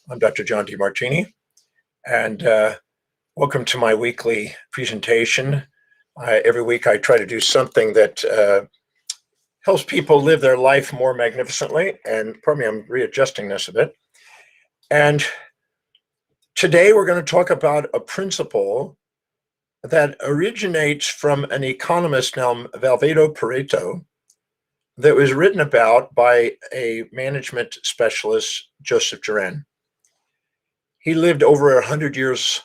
I'm Dr. John Demartini, and welcome to my weekly presentation. Every week I try to do something that helps people live their life more magnificently, and pardon me, I'm readjusting this a bit. And today we're going to talk about a principle that originates from an economist named Valvado Pareto that was written about by a management specialist, Joseph Juran. He lived over 100 years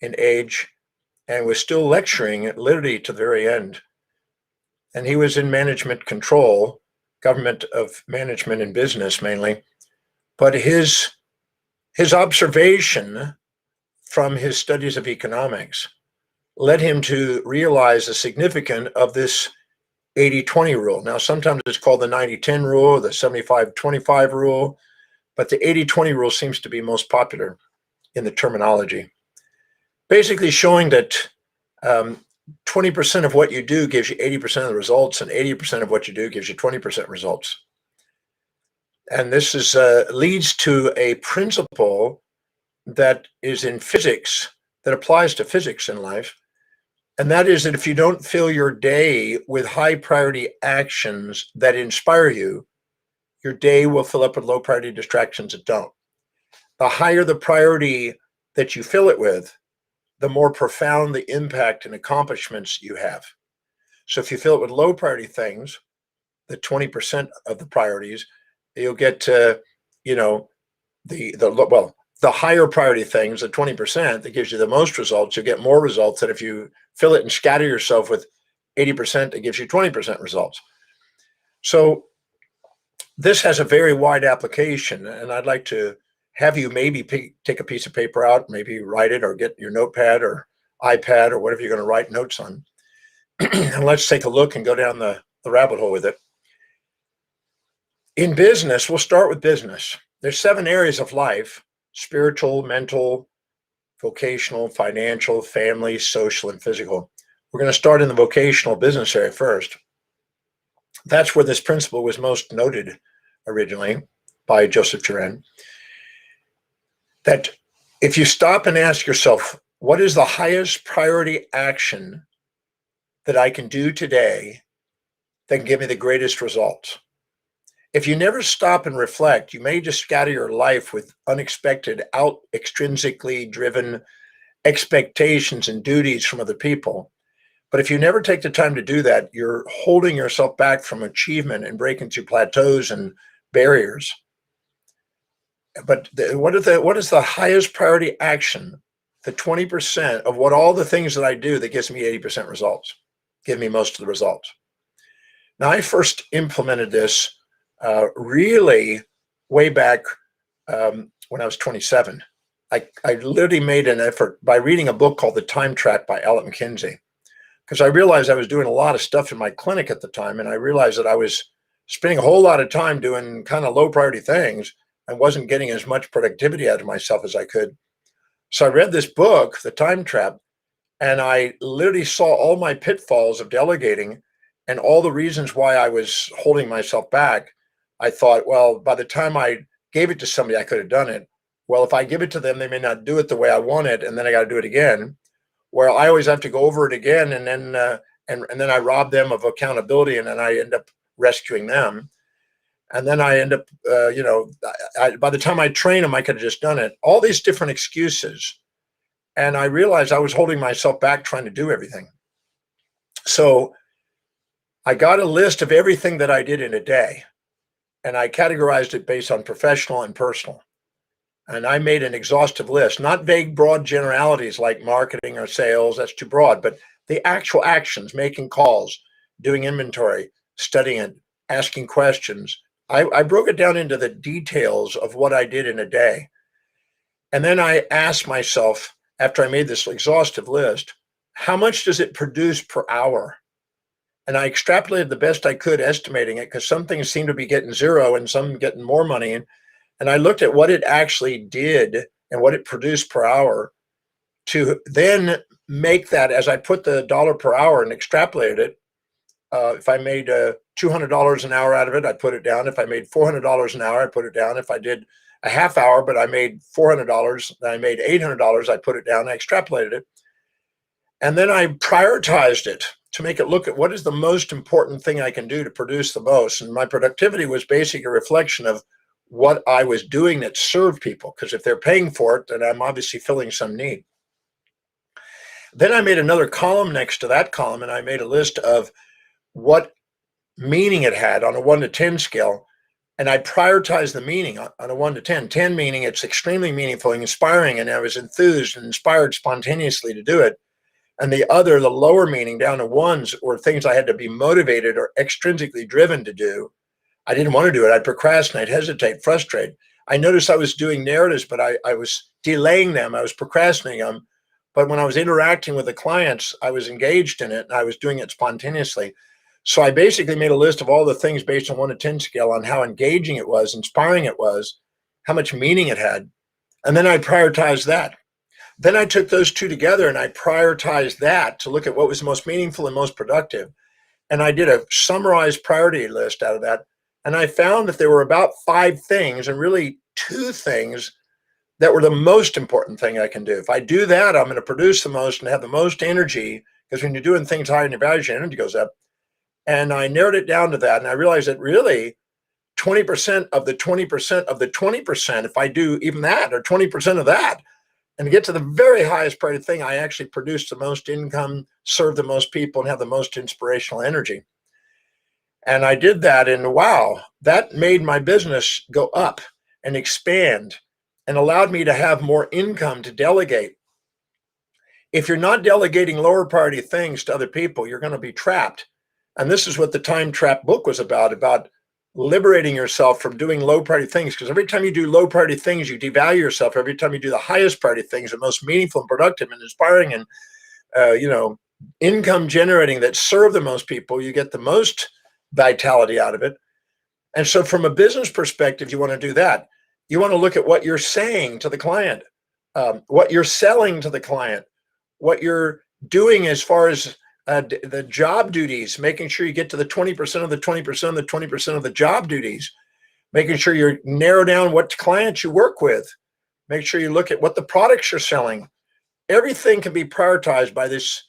in age and was still lecturing literally to the very end. And he was in management control, government of management and business mainly. But his observation from his studies of economics led him to realize the significance of this 80-20 rule. Now, sometimes it's called the 90-10 rule or the 75-25 rule, but the 80-20 rule seems to be most popular in the terminology. Basically showing that 20% of what you do gives you 80% of the results, and 80% of what you do gives you 20% results. And this is leads to a principle that is in physics, that applies to physics in life. And that is that if you don't fill your day with high priority actions that inspire you, your day will fill up with low priority distractions that don't. The higher the priority that you fill it with, the more profound the impact and accomplishments you have. So if you fill it with low priority things, the 20% of the priorities, you'll get to, the higher priority things, the 20% that gives you the most results, you'll get more results than if you fill it and scatter yourself with 80% that gives you 20% results. So this has a very wide application, and I'd like to have you maybe take a piece of paper out, maybe write it, or get your notepad or iPad or whatever you're going to write notes on. And let's take a look and go down the rabbit hole with it. In business, we'll start with business. There's 7 areas of life: spiritual, mental, vocational, financial, family, social, and physical. We're going to start in the vocational business area first. That's where this principle was most noted originally by Joseph Juran. That if you stop and ask yourself, what is the highest priority action that I can do today that can give me the greatest results? If you never stop and reflect, you may just scatter your life with unexpected, extrinsically driven expectations and duties from other people. But if you never take the time to do that, you're holding yourself back from achievement and breaking through plateaus and barriers. But what is the highest priority action? The 20% of what all the things that I do that gives me 80% results, give me most of the results. Now, I first implemented this really way back when I was 27. I literally made an effort by reading a book called The Time Trap by Albert McKinsey, because I realized I was doing a lot of stuff in my clinic at the time, and I realized that I was spending a whole lot of time doing kind of low priority things. I wasn't getting as much productivity out of myself as I could. So I read this book, The Time Trap, and I literally saw all my pitfalls of delegating and all the reasons why I was holding myself back. I thought, well, by the time I gave it to somebody, I could have done it. Well, if I give it to them, they may not do it the way I want it, and then I got to do it again. Well, I always have to go over it again, and then I rob them of accountability, and then I end up rescuing them. And then I end up, by the time I train them, I could have just done it. All these different excuses. And I realized I was holding myself back trying to do everything. So I got a list of everything that I did in a day, and I categorized it based on professional and personal. And I made an exhaustive list, not vague, broad generalities like marketing or sales. That's too broad, but the actual actions, making calls, doing inventory, studying it, asking questions. I broke it down into the details of what I did in a day. And then I asked myself, after I made this exhaustive list, how much does it produce per hour? And I extrapolated the best I could, estimating it, because some things seem to be getting zero and some getting more money. And I looked at what it actually did and what it produced per hour, to then make that, as I put the dollar per hour and extrapolated it, if I made $200 an hour out of it, I put it down. If I made $400 an hour, I put it down. If I did a half hour, but I made $400. Then I made $800. I put it down, I extrapolated it. And then I prioritized it to make it look at what is the most important thing I can do to produce the most. And my productivity was basically a reflection of what I was doing that served people. Because if they're paying for it, then I'm obviously filling some need. Then I made another column next to that column, and I made a list of what meaning it had on a 1 to 10 scale. And I prioritized the meaning on a 1 to 10. 10 meaning it's extremely meaningful and inspiring, and I was enthused and inspired spontaneously to do it. And the lower meaning down to ones, or things I had to be motivated or extrinsically driven to do. I didn't want to do it. I'd procrastinate, hesitate, frustrate. I noticed I was doing narratives, but I was delaying them. I was procrastinating them. But when I was interacting with the clients, I was engaged in it, and I was doing it spontaneously. So I basically made a list of all the things based on 1 to 10 scale on how engaging it was, inspiring it was, how much meaning it had. And then I prioritized that. Then I took those two together and I prioritized that to look at what was most meaningful and most productive. And I did a summarized priority list out of that. And I found that there were about 5 things, and really 2 things that were the most important thing I can do. If I do that, I'm going to produce the most and have the most energy, because when you're doing things higher in your values, your energy goes up. And I narrowed it down to that. And I realized that really 20% of the 20% of the 20%, if I do even that or 20% of that, and to get to the very highest priority thing, I actually produce the most income, serve the most people, and have the most inspirational energy. And I did that, and wow, that made my business go up and expand and allowed me to have more income to delegate. If you're not delegating lower priority things to other people, you're going to be trapped. And this is what the Time Trap book was about liberating yourself from doing low priority things. Because every time you do low priority things, you devalue yourself. Every time you do the highest priority things, the most meaningful and productive and inspiring and income generating that serve the most people, you get the most vitality out of it. And so from a business perspective, you want to do that. You want to look at what you're saying to the client, what you're selling to the client, what you're doing as far as the job duties, making sure you get to the 20% of the 20% of the 20% of the job duties, making sure you narrow down what clients you work with, make sure you look at what the products you're selling. Everything can be prioritized by this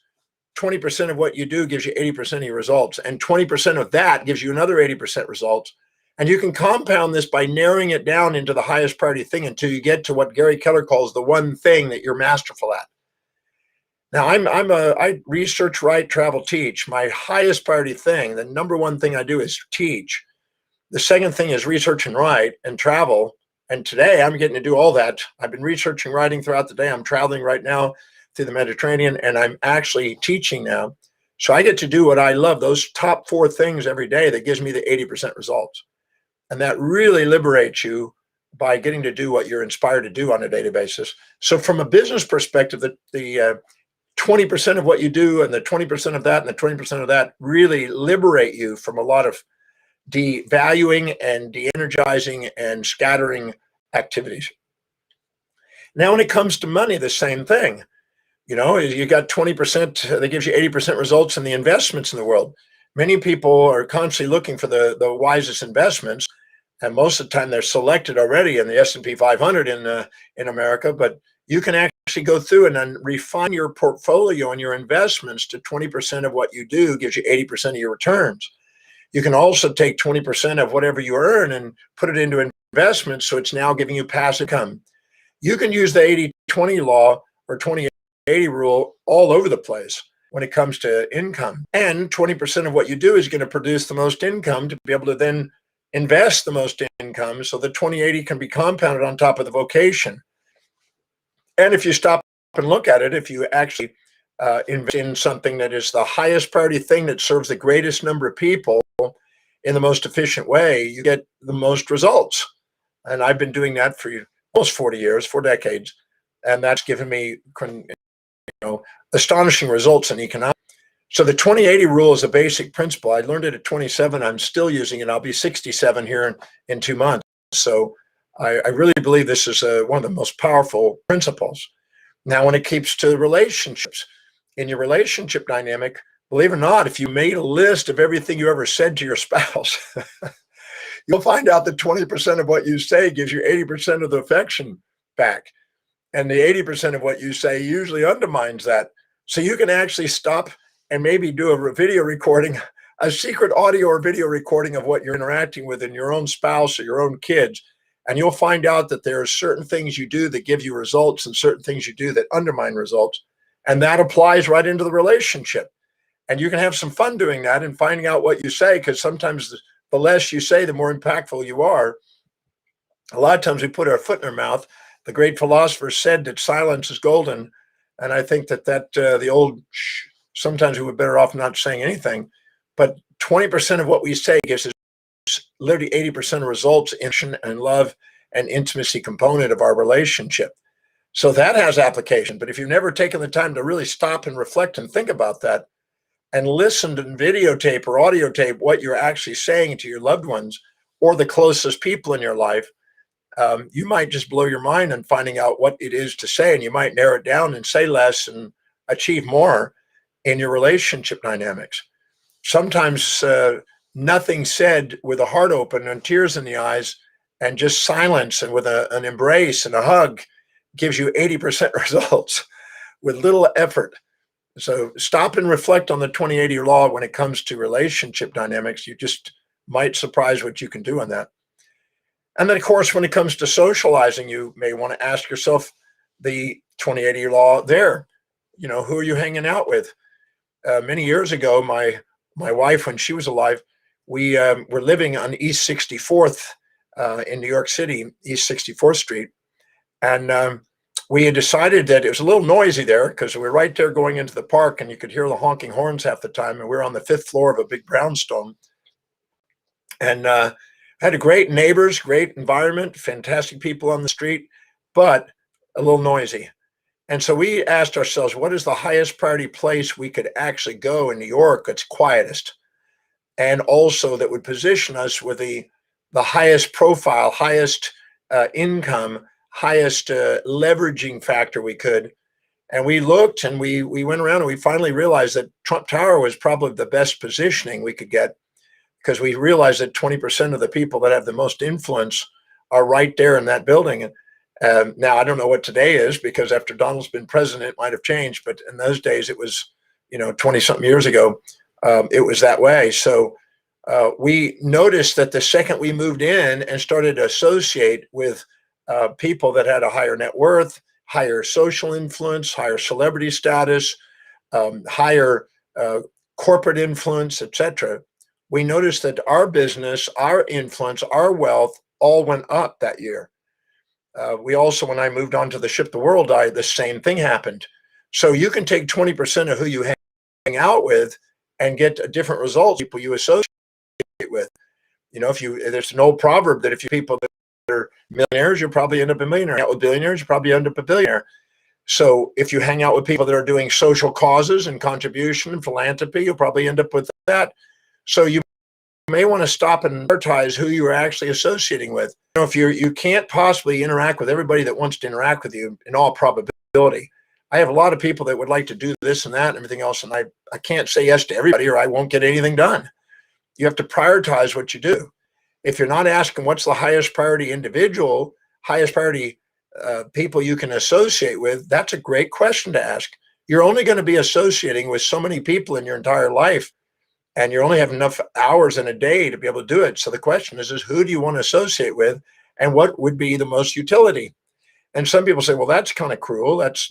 20% of what you do gives you 80% of your results, and 20% of that gives you another 80% results. And you can compound this by narrowing it down into the highest priority thing until you get to what Gary Keller calls the one thing that you're masterful at. Now, I research, write, travel, teach. My highest priority thing, the number one thing I do is teach. The second thing is research and write and travel. And today I'm getting to do all that. I've been researching, writing throughout the day. I'm traveling right now through the Mediterranean, and I'm actually teaching now. So I get to do what I love, those top 4 things every day that gives me the 80% results. And that really liberates you by getting to do what you're inspired to do on a daily basis. So from a business perspective, the 20% of what you do and the 20% of that and the 20% of that really liberate you from a lot of devaluing and de-energizing and scattering activities. Now, when it comes to money, the same thing. You got 20% that gives you 80% results in the investments in the world. Many people are constantly looking for the wisest investments, and most of the time they're selected already in the S&P 500 in America, but you can actually go through and then refine your portfolio and your investments to 20% of what you do gives you 80% of your returns. You can also take 20% of whatever you earn and put it into investments, so it's now giving you passive income. You can use the 80-20 law or 20-80 rule all over the place when it comes to income. And 20% of what you do is going to produce the most income to be able to then invest the most income, so the 20-80 can be compounded on top of the vocation. And if you stop and look at it, if you actually invest in something that is the highest priority thing that serves the greatest number of people in the most efficient way, you get the most results. And I've been doing that for almost 40 years, 4 decades. And that's given me astonishing results in economics. So the 20-80 rule is a basic principle. I learned it at 27. I'm still using it. I'll be 67 here in 2 months. So I really believe this is one of the most powerful principles. Now, when it comes to relationships, in your relationship dynamic, believe it or not, if you made a list of everything you ever said to your spouse, you'll find out that 20% of what you say gives you 80% of the affection back. And the 80% of what you say usually undermines that. So you can actually stop and maybe do a video recording, a secret audio or video recording of what you're interacting with in your own spouse or your own kids. And you'll find out that there are certain things you do that give you results and certain things you do that undermine results. And that applies right into the relationship. And you can have some fun doing that and finding out what you say, because sometimes the less you say, the more impactful you are. A lot of times we put our foot in our mouth. The great philosopher said that silence is golden. And I think that the old, sometimes we were better off not saying anything. But 20% of what we say gives us literally 80% of results and love and intimacy component of our relationship. So that has application. But if you've never taken the time to really stop and reflect and think about that and listen to videotape or audio tape what you're actually saying to your loved ones or the closest people in your life, you might just blow your mind on finding out what it is to say, and you might narrow it down and say less and achieve more in your relationship dynamics. Sometimes nothing said with a heart open and tears in the eyes and just silence and with an embrace and a hug gives you 80% results with little effort. So stop and reflect on the 20-80 law when it comes to relationship dynamics. You just might surprise what you can do on that. And then, of course, when it comes to socializing, you may want to ask yourself the 20-80 law there. You know, who are you hanging out with? Many years ago, my wife, when she was alive, we were living on East 64th in New York City, East 64th Street. And we had decided that it was a little noisy there because we were right there going into the park and you could hear the honking horns half the time. And we were on the 5th floor of a big brownstone. And had a great neighbors, great environment, fantastic people on the street, but a little noisy. And so we asked ourselves, what is the highest priority place we could actually go in New York that's quietest? And also that would position us with the highest profile, highest income, highest leveraging factor we could. And we looked and we went around and we finally realized that Trump Tower was probably the best positioning we could get, because we realized that 20% of the people that have the most influence are right there in that building. And now I don't know what today is, because after Donald's been president, it might have changed. But in those days, it was, 20 something years ago, it was that way. So we noticed that the second we moved in and started to associate with people that had a higher net worth, higher social influence, higher celebrity status, higher corporate influence, etc., we noticed that our business, our influence, our wealth all went up that year. We also, when I moved on to the Ship the World, the same thing happened. So you can take 20% of who you hang out with and get different results, people you associate with. There's an old proverb that if you people that are millionaires, you'll probably end up a millionaire. Out with billionaires, you probably end up a billionaire. So if you hang out with people that are doing social causes and contribution and philanthropy, you'll probably end up with that. So you may want to stop and prioritize who you are actually associating with. If you can't possibly interact with everybody that wants to interact with you, in all probability. I have a lot of people that would like to do this and that and everything else, and I can't say yes to everybody or I won't get anything done. You have to prioritize what you do. If you're not asking what's the highest priority individual, highest priority people you can associate with, that's a great question to ask. You're only going to be associating with so many people in your entire life, and you only have enough hours in a day to be able to do it. So the question is who do you want to associate with, and what would be the most utility? And some people say, well, that's kind of cruel. That's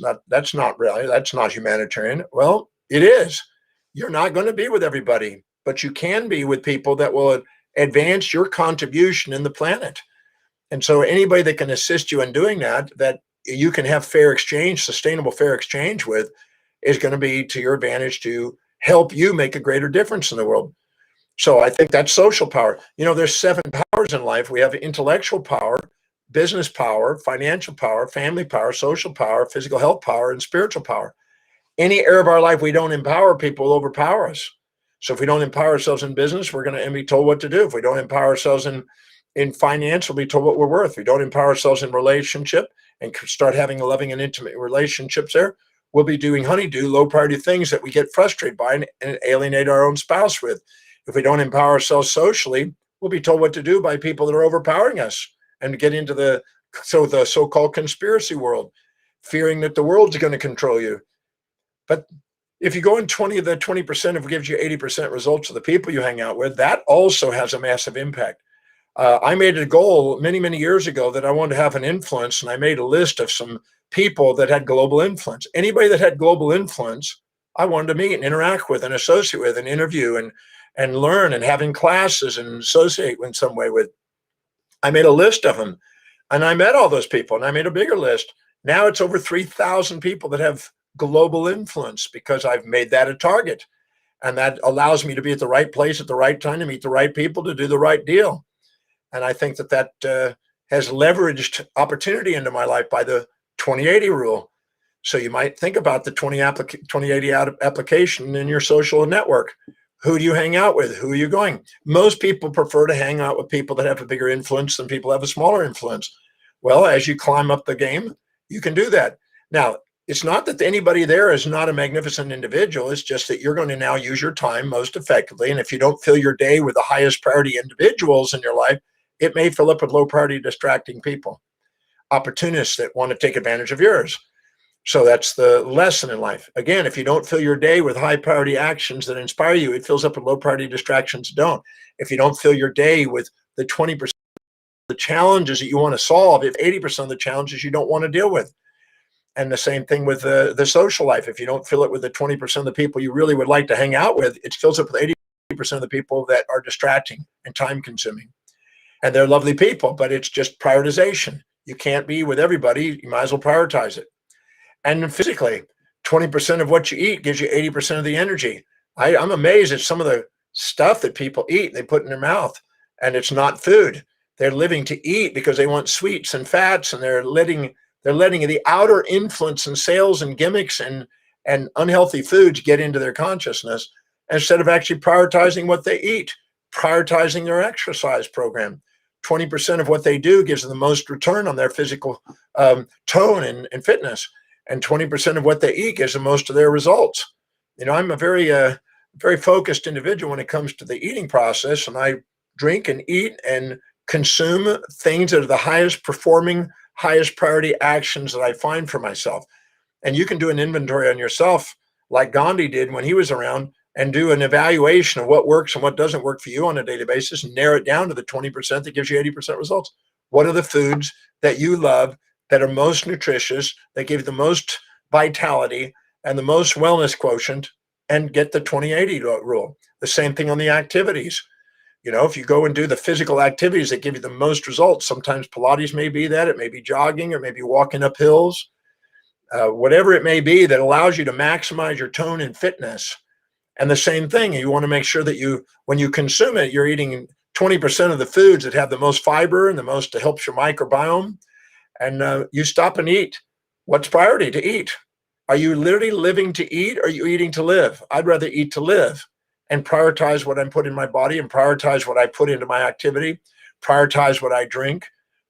not really, that's not humanitarian. Well, it is. You're not going to be with everybody, but you can be with people that will advance your contribution in the planet. And so anybody that can assist you in doing that you can have fair exchange, sustainable fair exchange with, is going to be to your advantage to help you make a greater difference in the world. So I think that's social power. There's 7 powers in life. We have intellectual power, business power, financial power, family power, social power, physical health power, and spiritual power. Any area of our life we don't empower, people will overpower us. So if we don't empower ourselves in business, we're going to be told what to do. If we don't empower ourselves in finance, we'll be told what we're worth. If we don't empower ourselves in relationship and start having loving and intimate relationships there, we'll be doing honeydew, low priority things that we get frustrated by and alienate our own spouse with. If we don't empower ourselves socially, We'll be told what to do by people that are overpowering us and get into the so-called conspiracy world, fearing that the world's going to control you. But if you go in 20% of gives you 80% results of the people you hang out with, that also has a massive impact. I made a goal many, many years ago that I wanted to have an influence, and I made a list of some people that had global influence. Anybody that had global influence, I wanted to meet and interact with and associate with and interview and learn and having classes and associate in some way with. I made a list of them, and I met all those people, and I made a bigger list. Now it's over 3,000 people that have global influence because I've made that a target. And that allows me to be at the right place at the right time to meet the right people to do the right deal. And I think that has leveraged opportunity into my life by the 2080 rule. So you might think about the 2080 application in your social network. Who do you hang out with? Who are you going? Most people prefer to hang out with people that have a bigger influence than people that have a smaller influence. Well, as you climb up the game, you can do that. Now, it's not that anybody there is not a magnificent individual. It's just that you're going to now use your time most effectively. And if you don't fill your day with the highest priority individuals in your life, it may fill up with low priority distracting people, opportunists that want to take advantage of yours. So that's the lesson in life. Again, if you don't fill your day with high priority actions that inspire you, it fills up with low priority distractions that don't. If you don't fill your day with the 20% of the challenges that you want to solve, if 80% of the challenges you don't want to deal with. And the same thing with the social life. If you don't fill it with the 20% of the people you really would like to hang out with, it fills up with 80% of the people that are distracting and time consuming. And they're lovely people, but it's just prioritization. You can't be with everybody. You might as well prioritize it. And physically, 20% of what you eat gives you 80% of the energy. I'm amazed at some of the stuff that people eat, they put in their mouth, and it's not food. They're living to eat because they want sweets and fats, and they're letting the outer influence and sales and gimmicks and unhealthy foods get into their consciousness instead of actually prioritizing what they eat, prioritizing their exercise program. 20% of what they do gives them the most return on their physical tone and fitness. And 20% of what they eat gives them most of their results. You know, I'm a very focused individual when it comes to the eating process, and I drink and eat and consume things that are the highest performing, highest priority actions that I find for myself. And you can do an inventory on yourself like Gandhi did when he was around and do an evaluation of what works and what doesn't work for you on a daily basis and narrow it down to the 20% that gives you 80% results. What are the foods that you love that are most nutritious, that give you the most vitality and the most wellness quotient, and get the 2080 rule? The same thing on the activities. You know, if you go and do the physical activities that give you the most results, sometimes Pilates may be that, it may be jogging, or maybe walking up hills, whatever it may be that allows you to maximize your tone and fitness. And the same thing, you want to make sure that when you consume it, you're eating 20% of the foods that have the most fiber and the most that helps your microbiome. And you stop and eat. What's priority? To eat. Are you literally living to eat, or are you eating to live? I'd rather eat to live and prioritize what I'm putting in my body and prioritize what I put into my activity, prioritize what I drink,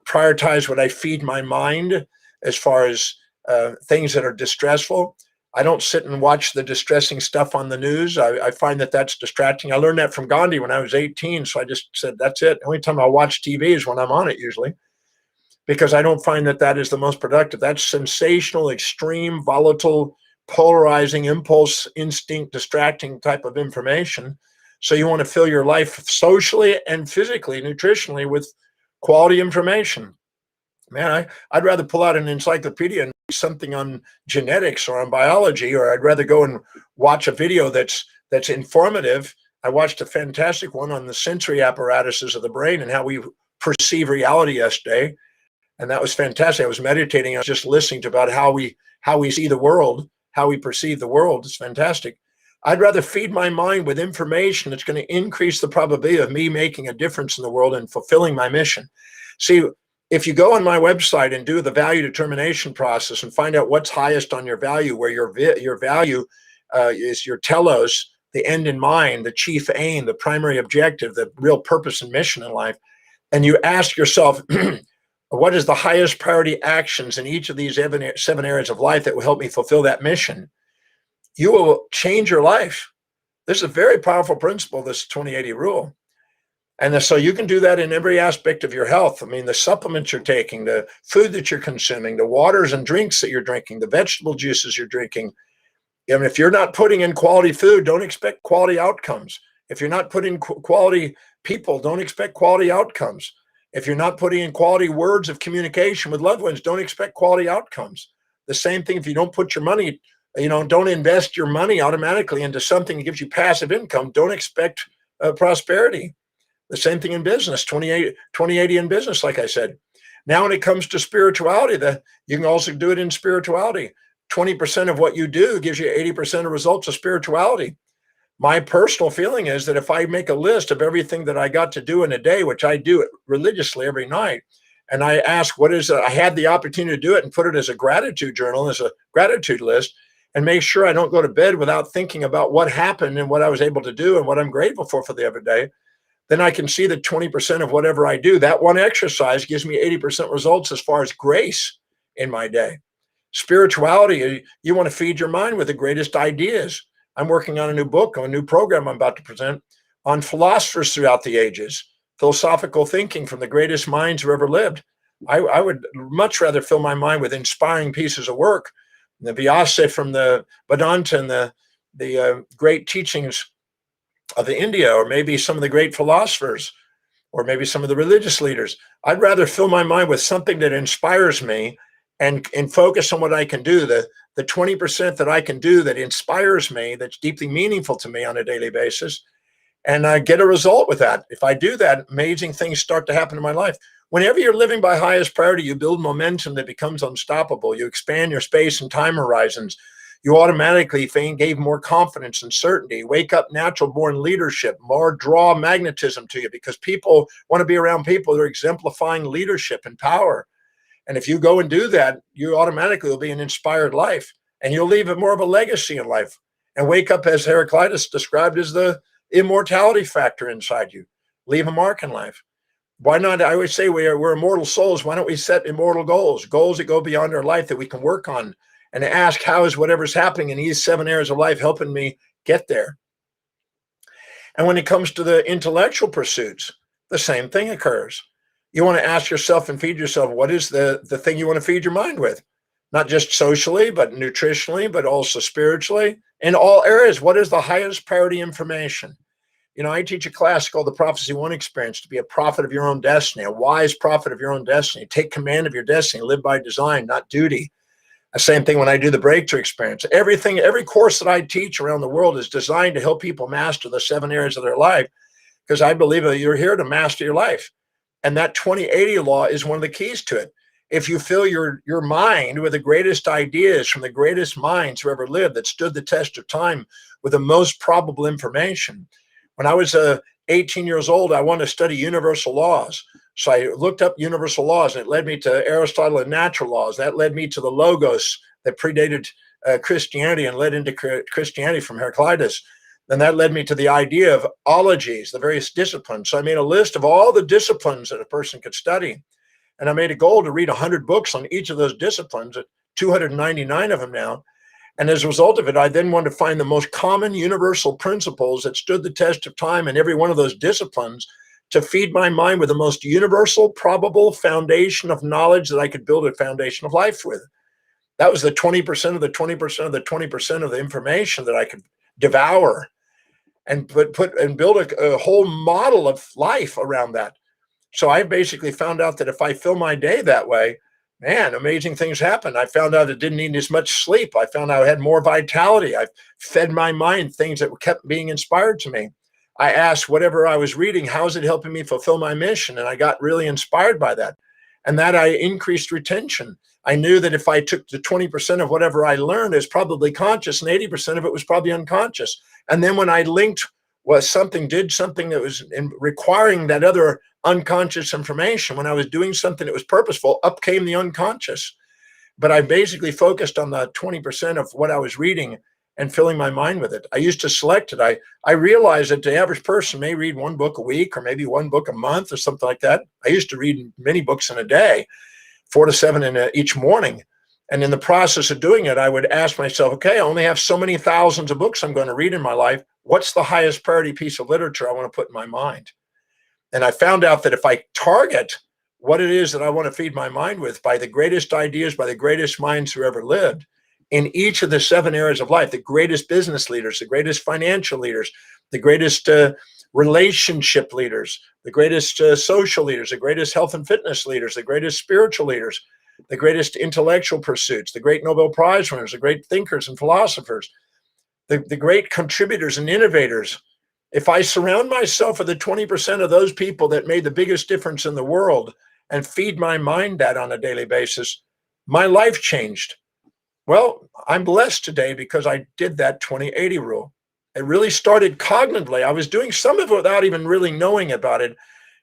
prioritize what I feed my mind as far as things that are distressful. I don't sit and watch the distressing stuff on the news. I find that that's distracting. I learned that from Gandhi when I was 18. So I just said, that's it. The only time I watch TV is when I'm on it usually, because I don't find that that is the most productive. That's sensational, extreme, volatile, polarizing, impulse, instinct, distracting type of information. So you want to fill your life socially and physically, nutritionally with quality information. Man, I'd rather pull out an encyclopedia and read something on genetics or on biology, or I'd rather go and watch a video that's informative. I watched a fantastic one on the sensory apparatuses of the brain and how we perceive reality yesterday. And that was fantastic. I was meditating. I was just listening to about how we see the world, how we perceive the world. It's fantastic. I'd rather feed my mind with information that's going to increase the probability of me making a difference in the world and fulfilling my mission. See, if you go on my website and do the value determination process and find out what's highest on your value, where your value is your telos, the end in mind, the chief aim, the primary objective, the real purpose and mission in life, and you ask yourself, what is the highest priority actions in each of these 7 areas of life that will help me fulfill that mission? You will change your life. This is a very powerful principle, this 2080 rule. And so you can do that in every aspect of your health. I mean, the supplements you're taking, the food that you're consuming, the waters and drinks that you're drinking, the vegetable juices you're drinking. I mean, if you're not putting in quality food, don't expect quality outcomes. If you're not putting quality people, don't expect quality outcomes. If you're not putting in quality words of communication with loved ones, don't expect quality outcomes. The same thing if you don't put your money, don't invest your money automatically into something that gives you passive income, don't expect prosperity. The same thing in business, 2080 in business, like I said. Now, when it comes to spirituality, you can also do it in spirituality. 20% of what you do gives you 80% of results of spirituality. My personal feeling is that if I make a list of everything that I got to do in a day, which I do it religiously every night, and I ask what is it, I had the opportunity to do it and put it as a gratitude journal, as a gratitude list, and make sure I don't go to bed without thinking about what happened and what I was able to do and what I'm grateful for the other day, then I can see that 20% of whatever I do, that one exercise gives me 80% results as far as grace in my day. Spirituality, you want to feed your mind with the greatest ideas. I'm working on a new book, a new program I'm about to present on philosophers throughout the ages, philosophical thinking from the greatest minds who ever lived. I would much rather fill my mind with inspiring pieces of work. The Vyasa from the Vedanta and the great teachings of India, or maybe some of the great philosophers, or maybe some of the religious leaders. I'd rather fill my mind with something that inspires me and focus on what I can do, the 20% that I can do that inspires me, that's deeply meaningful to me on a daily basis, and I get a result with that. If I do that, amazing things start to happen in my life. Whenever you're living by highest priority, you build momentum that becomes unstoppable. You expand your space and time horizons. You automatically gain more confidence and certainty. Wake up natural born leadership, more draw magnetism to you because people want to be around people that are exemplifying leadership and power. And if you go and do that, you automatically will be an inspired life and you'll leave more of a legacy in life and wake up, as Heraclitus described, as the immortality factor inside you. Leave a mark in life. Why not? I always say we're immortal souls. Why don't we set immortal goals that go beyond our life that we can work on and ask, how is whatever's happening in these 7 areas of life helping me get there? And when it comes to the intellectual pursuits, the same thing occurs. You want to ask yourself and feed yourself, what is the thing you want to feed your mind with? Not just socially, but nutritionally, but also spiritually. In all areas, what is the highest priority information? I teach a class called the Prophecy One Experience, to be a prophet of your own destiny, a wise prophet of your own destiny. Take command of your destiny, live by design, not duty. The same thing when I do the Breakthrough Experience. Every course that I teach around the world is designed to help people master the 7 areas of their life, because I believe that you're here to master your life. And that 2080 law is one of the keys to it. If you fill your mind with the greatest ideas from the greatest minds who ever lived that stood the test of time with the most probable information. When I was 18 years old, I wanted to study universal laws. So I looked up universal laws, and it led me to Aristotle and natural laws. That led me to the Logos that predated Christianity and led into Christianity from Heraclitus. Then that led me to the idea of ologies, the various disciplines. So I made a list of all the disciplines that a person could study. And I made a goal to read 100 books on each of those disciplines, 299 of them now. And as a result of it, I then wanted to find the most common universal principles that stood the test of time in every one of those disciplines to feed my mind with the most universal, probable foundation of knowledge that I could build a foundation of life with. That was the 20% of the 20% of the 20% of the information that I could devour and build a whole model of life around that. So I basically found out that if I fill my day that way, man, amazing things happen. I found out it didn't need as much sleep. I found out I had more vitality. I fed my mind things that kept being inspired to me. I asked whatever I was reading, how is it helping me fulfill my mission? And I got really inspired by that. And that I increased retention. I knew that if I took the 20% of whatever I learned as probably conscious and 80% of it was probably unconscious. And then when I linked did something that was requiring that other unconscious information, when I was doing something that was purposeful, up came the unconscious. But I basically focused on the 20% of what I was reading and filling my mind with it. I used to select it. I realized that the average person may read 1 book a week or maybe 1 book a month or something like that. I used to read many books in a day, 4 to 7 in each morning. And in the process of doing it, I would ask myself, okay, I only have so many thousands of books I'm going to read in my life. What's the highest priority piece of literature I want to put in my mind? And I found out that if I target what it is that I want to feed my mind with by the greatest ideas, by the greatest minds who ever lived in each of the 7 areas of life, the greatest business leaders, the greatest financial leaders, the greatest relationship leaders, the greatest social leaders, the greatest health and fitness leaders, the greatest spiritual leaders, the greatest intellectual pursuits, the great Nobel Prize winners, the great thinkers and philosophers, the great contributors and innovators. If I surround myself with the 20% of those people that made the biggest difference in the world and feed my mind that on a daily basis, my life changed. Well, I'm blessed today because I did that 20-80 rule. It really started cognitively. I was doing some of it without even really knowing about it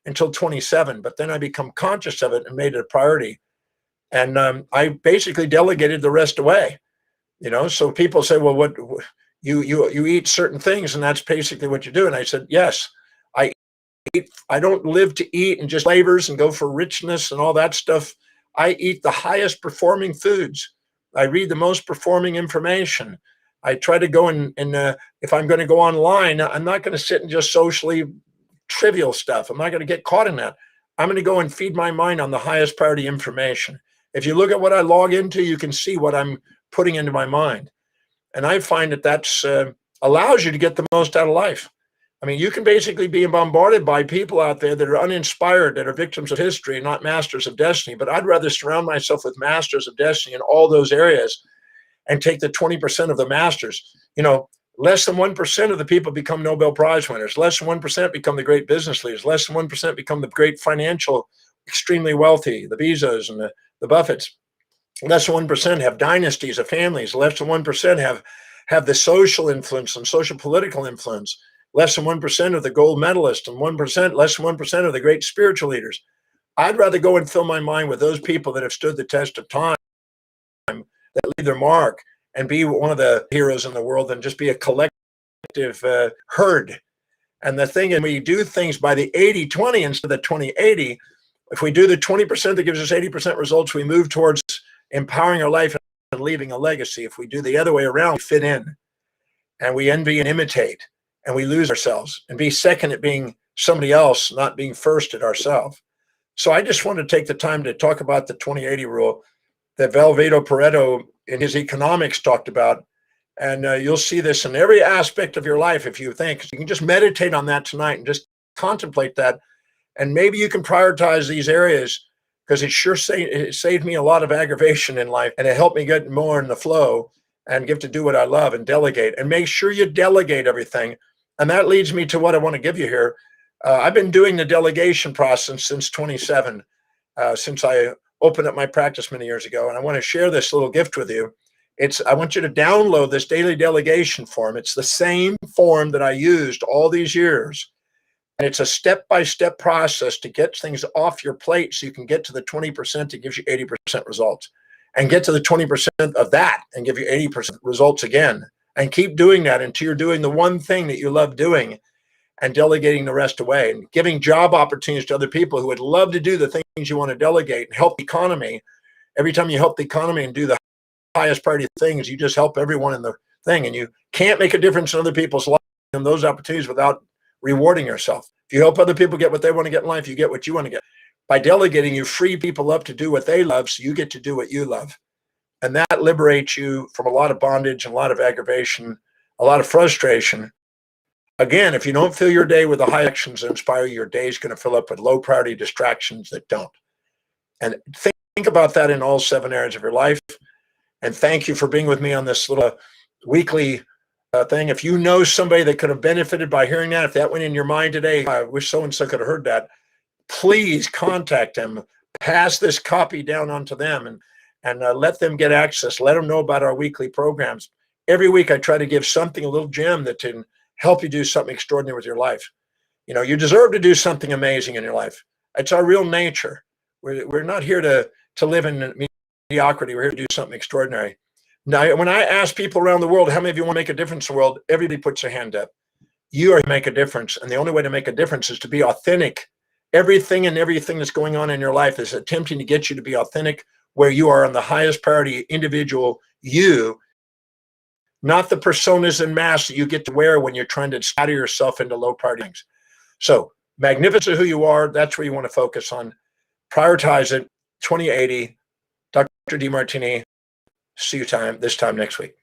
until 27, but then I become conscious of it and made it a priority. And I basically delegated the rest away. So people say, well, what you eat certain things and that's basically what you do. And I said, yes, I eat. I don't live to eat and just flavors and go for richness and all that stuff. I eat the highest performing foods. I read the most performing information. I try to go if I'm going to go online, I'm not going to sit and just socially trivial stuff. I'm not going to get caught in that. I'm going to go and feed my mind on the highest priority information. If you look at what I log into, you can see what I'm putting into my mind. And I find that's allows you to get the most out of life. I mean, you can basically be bombarded by people out there that are uninspired, that are victims of history, not masters of destiny. But I'd rather surround myself with masters of destiny in all those areas and take the 20% of the masters. Less than 1% of the people become Nobel Prize winners. Less than 1% become the great business leaders. Less than 1% become the great financial, extremely wealthy, the Bezos and the Buffetts. Less than 1% have dynasties of families. Less than 1% have the social influence and social political influence. Less than 1% of the gold medalists and less than 1% of the great spiritual leaders. I'd rather go and fill my mind with those people that have stood the test of time, that leave their mark, and be one of the heroes in the world than just be a collective herd. And the thing, and we do things by the 80-20 instead of the 20-80. If we do the 20% that gives us 80% results, we move towards empowering our life and leaving a legacy. If we do the other way around, we fit in and we envy and imitate and we lose ourselves and be second at being somebody else, not being first at ourselves. So I just want to take the time to talk about the 20-80 rule that Valvado Pareto in his economics talked about. And you'll see this in every aspect of your life if you think. You can just meditate on that tonight and just contemplate that. And maybe you can prioritize these areas, because it saved me a lot of aggravation in life, and it helped me get more in the flow and get to do what I love and delegate. And make sure you delegate everything. And that leads me to what I want to give you here. I've been doing the delegation process since 27, since I opened up my practice many years ago. And I want to share this little gift with you. I want you to download this daily delegation form. It's the same form that I used all these years. And it's a step-by-step process to get things off your plate so you can get to the 20% that gives you 80% results, and get to the 20% of that and give you 80% results again. And keep doing that until you're doing the one thing that you love doing and delegating the rest away, and giving job opportunities to other people who would love to do the things you want to delegate and help the economy. Every time you help the economy and do the highest priority things, you just help everyone in the thing. And you can't make a difference in other people's lives and those opportunities without rewarding yourself. If you help other people get what they want to get in life, you get what you want to get. By delegating, you free people up to do what they love, so you get to do what you love. And that liberates you from a lot of bondage and a lot of aggravation, a lot of frustration. Again, if you don't fill your day with the high actions that inspire you, your day is going to fill up with low priority distractions that don't. And think about that in all 7 areas of your life. And thank you for being with me on this little weekly thing. If you know somebody that could have benefited by hearing that, if that went in your mind today, I wish so-and-so could have heard that, please contact them, pass this copy down onto them, and let them get access. Let them know about our weekly programs. Every week I try to give something, a little gem that can help you do something extraordinary with your life. You deserve to do something amazing in your life. It's our real nature. We're not here to live in mediocrity. We're here to do something extraordinary. Now, when I ask people around the world, how many of you want to make a difference in the world? Everybody puts their hand up. You are to make a difference. And the only way to make a difference is to be authentic. Everything that's going on in your life is attempting to get you to be authentic, where you are on the highest priority individual, you, not the personas and masks that you get to wear when you're trying to scatter yourself into low priority things. So magnificent who you are. That's where you want to focus on. Prioritize it. 2080. Dr. Demartini. See you this time next week.